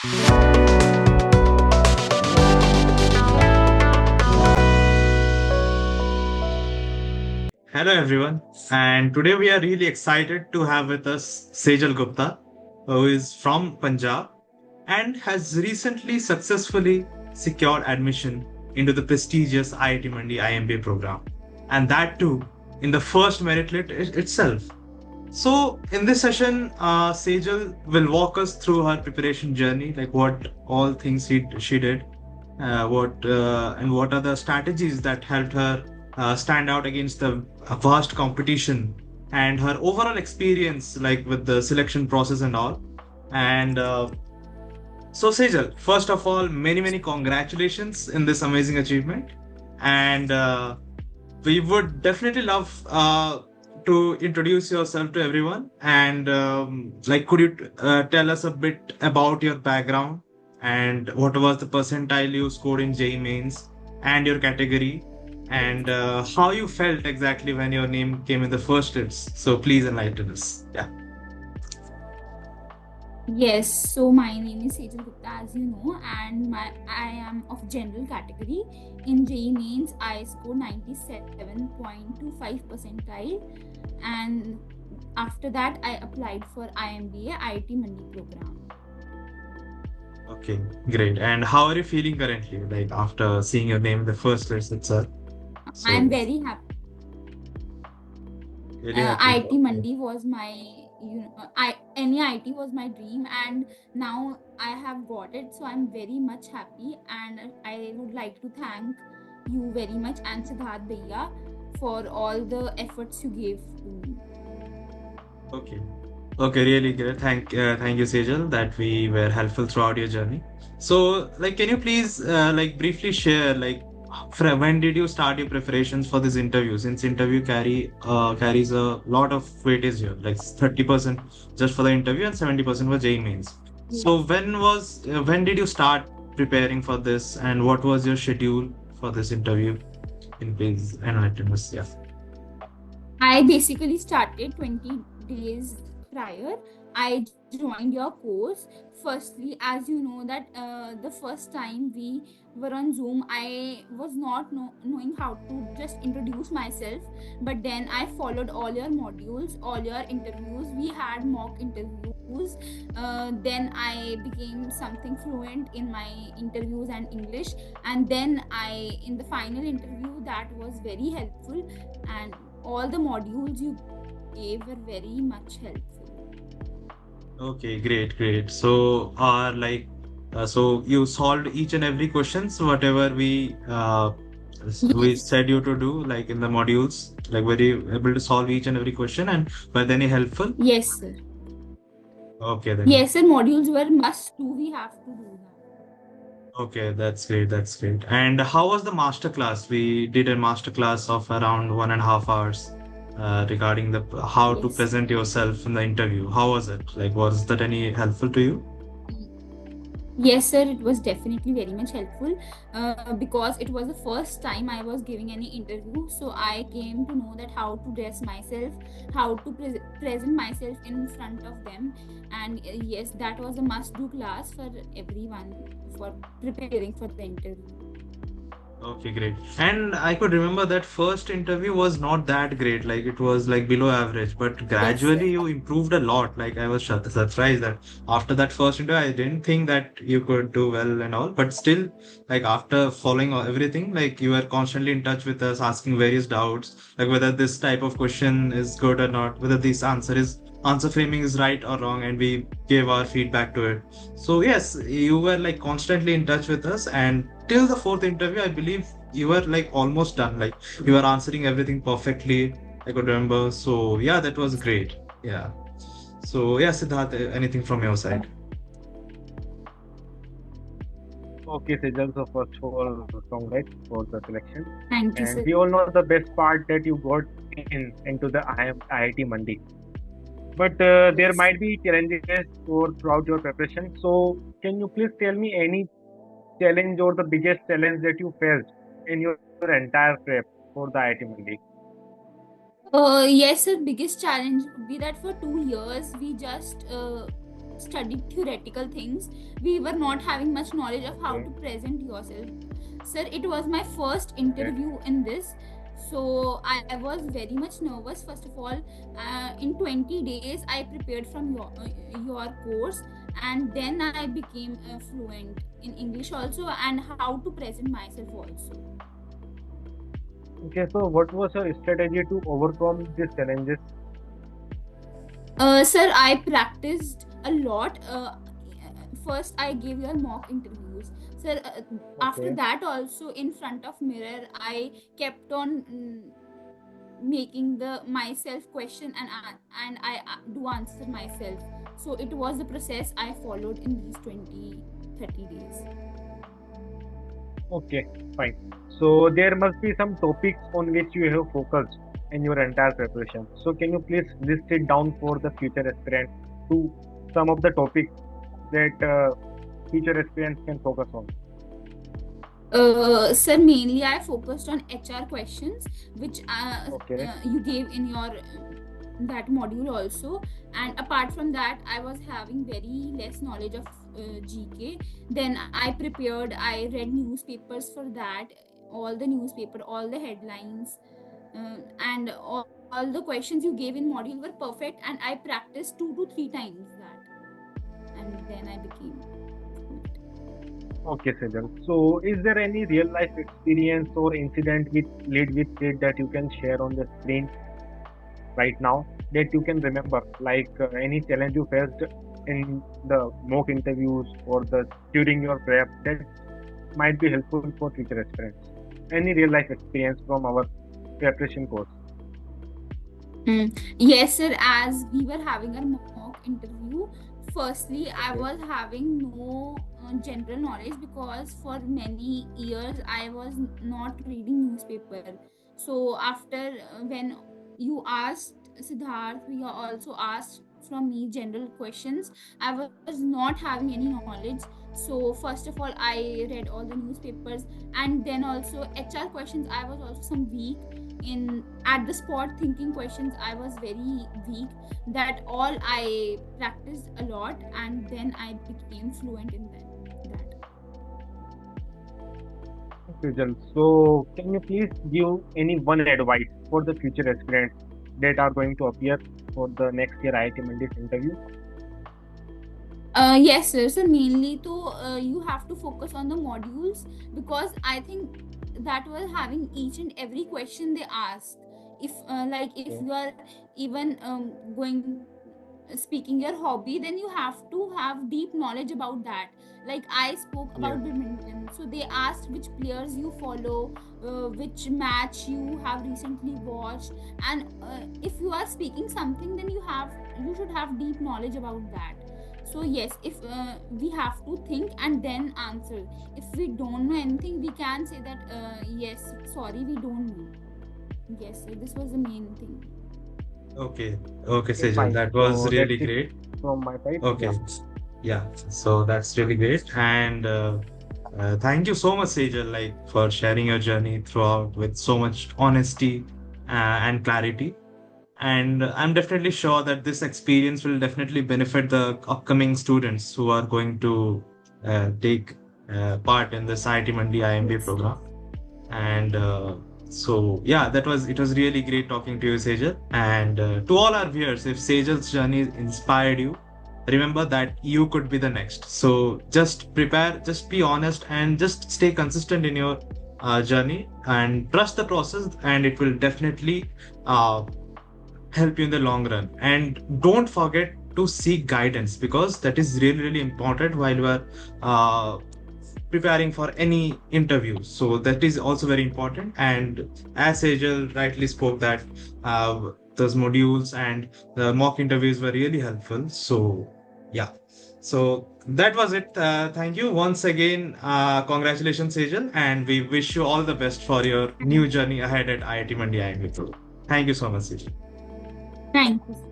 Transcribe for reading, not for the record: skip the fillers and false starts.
Hello, everyone. And today we are really excited to have with us Sejal Gupta, who is from Punjab and has recently successfully secured admission into the prestigious IIT Mandi IMBA program. And that too in the first merit itself. So, in this session, Sejal will walk us through her preparation journey, like what all things she did, what are the strategies that helped her stand out against the vast competition, and her overall experience, like with the selection process and all. And so, Sejal, first of all, many congratulations in this amazing achievement, and we would definitely love to introduce yourself to everyone. And like, could you tell us a bit about your background and what was the percentile you scored in JEE Mains and your category, and how you felt exactly when your name came in the first list? So please enlighten us. Yeah. Yes, so my name is Sejal Gupta, as you know, and I am of general category. In JEE Mains, I scored 97.25 percentile, and after that, I applied for IMBA IIT Mandi program. Okay, great. And how are you feeling currently, like after seeing your name in the first list itself? I am So, very happy. really happy. IIT Okay. Mandi was my, any IIT was my dream, and now I have got it. So I'm very much happy, and I would like to thank you very much and Siddharth Bhaiya for all the efforts you gave to me. Okay. Okay, really great. Thank you, Sejal, that we were helpful throughout your journey. So, like, can you please, like, briefly share, like, when did you start your preparations for this interview? Since interview carries a lot of weightage here, like 30% just for the interview and 70% for JEE Mains. So, Yes. when did you start preparing for this, and what was your schedule for this interview? In please enlighten us. Yeah. I basically started 20 days prior. I joined your course. Firstly, as you know that the first time we were on Zoom, I was not knowing how to just introduce myself. But then I followed all your modules, all your interviews. We had mock interviews. Then I became something fluent in my interviews and English. And then in the final interview, that was very helpful. And all the modules you gave were very much helpful. Okay, great. So, so you solved each and every questions, whatever we Yes. said you to do, like in the modules, like were you able to solve each and every question, and were they any helpful? Yes, sir. Okay, then. Yes, sir. Modules were must do. We have to do that. Okay, that's great. That's great. And how was the master class? We did a master class of around 1.5 hours, regarding the how to Yes. present yourself in the interview. How was it? Like, was that any helpful to you? Yes, sir, it was definitely very much helpful because it was the first time I was giving any interview. So I came to know that how to dress myself, how to present myself in front of them. And yes, that was a must do class for everyone for preparing for the interview. Okay, great. And I could remember that first interview was not that great. Like it was like below average, but Yes, sir. gradually you improved a lot. Like I was surprised that after that first interview, I didn't think that you could do well and all. But still, like after following everything, like you were constantly in touch with us, asking various doubts, like whether this type of question is good or not, whether this answer framing is right or wrong, and we gave our feedback to it. So yes, you were like constantly in touch with us, and till the fourth interview, I believe you were like almost done. Like you were answering everything perfectly. I could remember. So yeah, that was great. Yeah. So yeah, Siddharth, anything from your side? Okay, Sejal, so first of all, congrats for the selection. Thank you, And sir. we all know the best part that you got into the IIT Mandi. But there Yes. might be challenges throughout your preparation. So can you please tell me any challenge or the biggest challenge that you faced in your entire prep for the IIT Mandi? Yes, sir. Biggest challenge would be that for 2 years we just studied theoretical things. We were not having much knowledge of how Okay. to present yourself. Sir, it was my first Okay. interview in this, so I was very much nervous. First of all, in 20 days I prepared from your course, and then I became fluent in English also, and how to present myself also. Okay. So, what was your strategy to overcome these challenges? Sir, I practiced a lot. First, I gave your mock interviews. Sir, after Okay. that, also in front of mirror, I kept on making the myself question, and I do answer myself. So it was the process I followed in these 20-30 days. Okay. Fine. So, there must be some topics on which you have focused in your entire preparation. So, can you please list it down for the future aspirant to some of the topics that future aspirants can focus on? Sir, mainly I focused on HR questions, which Okay. you gave in your that module also. And apart from that, I was having very less knowledge of GK. Then I prepared, I read newspapers for that, all the newspaper, all the headlines, and all the questions you gave in module were perfect. And I practiced 2 to 3 times that, and then I became fluent. Okay, Sejal. So, is there any real life experience or incident with Lead with Sid that you can share on the screen right now that you can remember? Like any challenge you faced in the mock interviews or the during your prep that might be helpful for future aspirants. Any real life experience from our preparation course? Yes, sir. As we were having a mock interview, firstly, I Okay. was having no general knowledge, because for many years I was not reading newspaper. So after when you asked Siddharth, we are also asked from me general questions. I was not having any knowledge. So first of all, I read all the newspapers, and then also HR questions. I was also some weak in at the spot thinking questions. I was very weak. That all I practiced a lot, and then I became fluent in that. Sejal. So, can you please give any one advice for the future aspirants that are going to appear for the next year IIT Mandi's interview? Yes, sir. So mainly to you have to focus on the modules, because I think that was having each and every question they asked. If like if Okay. you are even going speaking your hobby, then you have to have deep knowledge about that. Like I spoke Yes. about badminton, so they asked which players you follow, which match you have recently watched, and if you are speaking something, then you should have deep knowledge about that. So yes, if we have to think and then answer. If we don't know anything, we can say that yes, sorry, we don't know. Yes, so this was the main thing. Okay. Okay, Okay, Sejal, fine. that was So that's really it great. from my side. Yeah. Okay. Yeah. So that's really great. And thank you so much, Sejal, like for sharing your journey throughout with so much honesty and clarity. And I'm definitely sure that this experience will definitely benefit the upcoming students who are going to take part in this IIT Mandi IMBA Yes. program. And so, yeah, it was really great talking to you, Sejal. And to all our viewers, if Sejal's journey inspired you, remember that you could be the next. So just prepare, just be honest, and just stay consistent in your journey and trust the process, and it will definitely uh, help you in the long run. And don't forget to seek guidance, because that is really, really important while you are preparing for any interview. So that is also very important. And as Sejal rightly spoke that those modules and the mock interviews were really helpful. So yeah. So that was it. Thank you once again. Congratulations, Sejal, and we wish you all the best for your Thank new journey ahead at IIT Mandi IMBA. Thank you so much, Sejal. thank you.